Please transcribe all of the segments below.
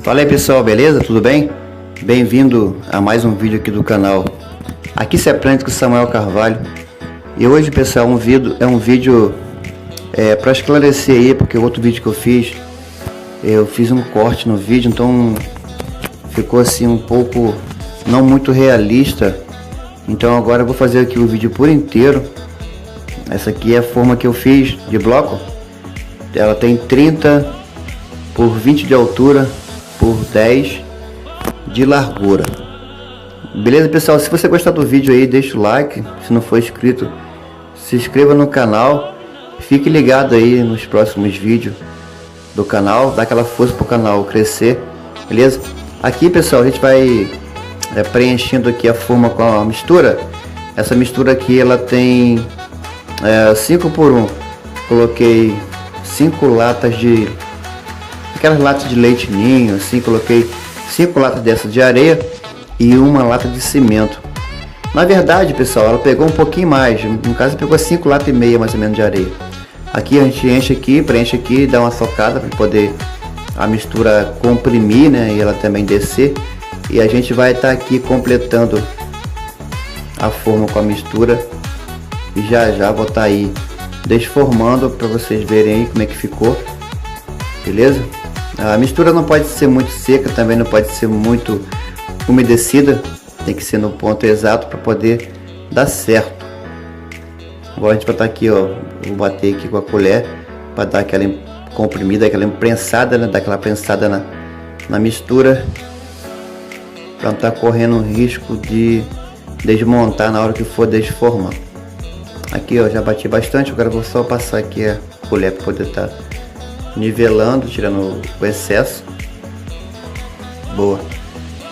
Fala aí pessoal, beleza? Tudo bem? Bem-vindo a mais um vídeo aqui do canal. Aqui se aprende com Samuel Carvalho. E hoje pessoal, é um vídeo para esclarecer aí, porque o outro vídeo que eu fiz um corte no vídeo, então ficou assim um pouco não muito realista. Então agora eu vou fazer aqui o vídeo por inteiro. Essa aqui é a forma que eu fiz de bloco. Ela tem 30 por 20 de altura por 10 de largura. Beleza pessoal, se você gostar do vídeo aí, deixa o like. Se não for inscrito, se inscreva no canal. Fique ligado aí nos próximos vídeos do canal, dá aquela força pro canal crescer, beleza? Aqui pessoal, a gente vai preenchendo aqui a forma com a mistura. Essa mistura aqui ela tem 5 por 1. Coloquei 5 latas de aquelas latas de leite ninho, assim, coloquei 5 latas dessas de areia e uma lata de cimento. Na verdade pessoal, ela pegou um pouquinho mais, no caso pegou 5 latas e meia mais ou menos de areia. Aqui a gente enche aqui, preenche aqui, dá uma socada para poder a mistura comprimir, né, e ela também descer. E a gente vai estar aqui completando a forma com a mistura e já vou estar aí desformando para vocês verem aí como é que ficou, beleza? A mistura não pode ser muito seca, também não pode ser muito umedecida, tem que ser no ponto exato para poder dar certo. Agora a gente vai estar aqui, ó, vou bater aqui com a colher para dar aquela comprimida, aquela imprensada, né, dar aquela prensada na mistura, para não estar correndo risco de desmontar na hora que for desformar. Aqui ó, já bati bastante, agora vou só passar aqui a colher para poder estar nivelando, tirando o excesso. Boa.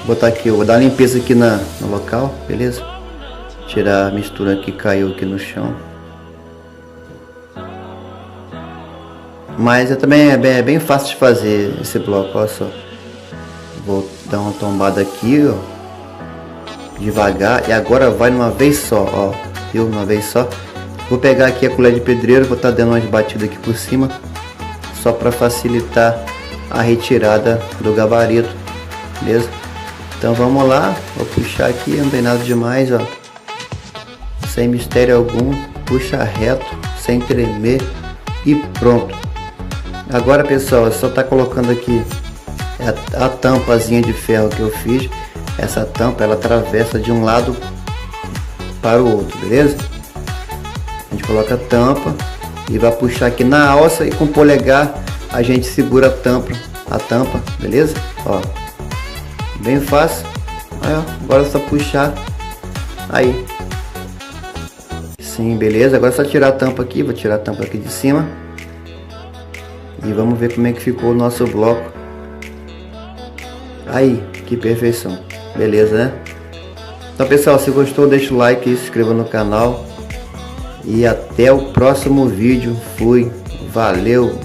Vou botar aqui, vou dar uma limpeza aqui no local, beleza? Tirar a mistura que caiu aqui no chão. Mas também é bem fácil de fazer esse bloco, olha só. Vou dar uma tombada aqui, ó, devagar, e agora vai numa vez só, ó, viu? Uma vez só. Vou pegar aqui a colher de pedreiro, vou estar dando umas batidas aqui por cima, só para facilitar a retirada do gabarito, beleza? Então vamos lá, vou puxar aqui, não tem nada demais, ó, sem mistério algum, puxa reto, sem tremer e pronto. Agora pessoal, só tá colocando aqui a tampazinha de ferro que eu fiz. Essa tampa ela atravessa de um lado para o outro, beleza? A gente coloca a tampa e vai puxar aqui na alça e com o polegar a gente segura a tampa, beleza? Ó, bem fácil. Aí, ó, agora é só puxar aí. Sim, beleza. Agora é só tirar a tampa aqui, vou tirar a tampa aqui de cima e vamos ver como é que ficou o nosso bloco. Aí, que perfeição, beleza, né? Então pessoal, se gostou, deixa o like e se inscreva no canal. E até o próximo vídeo. Fui, valeu!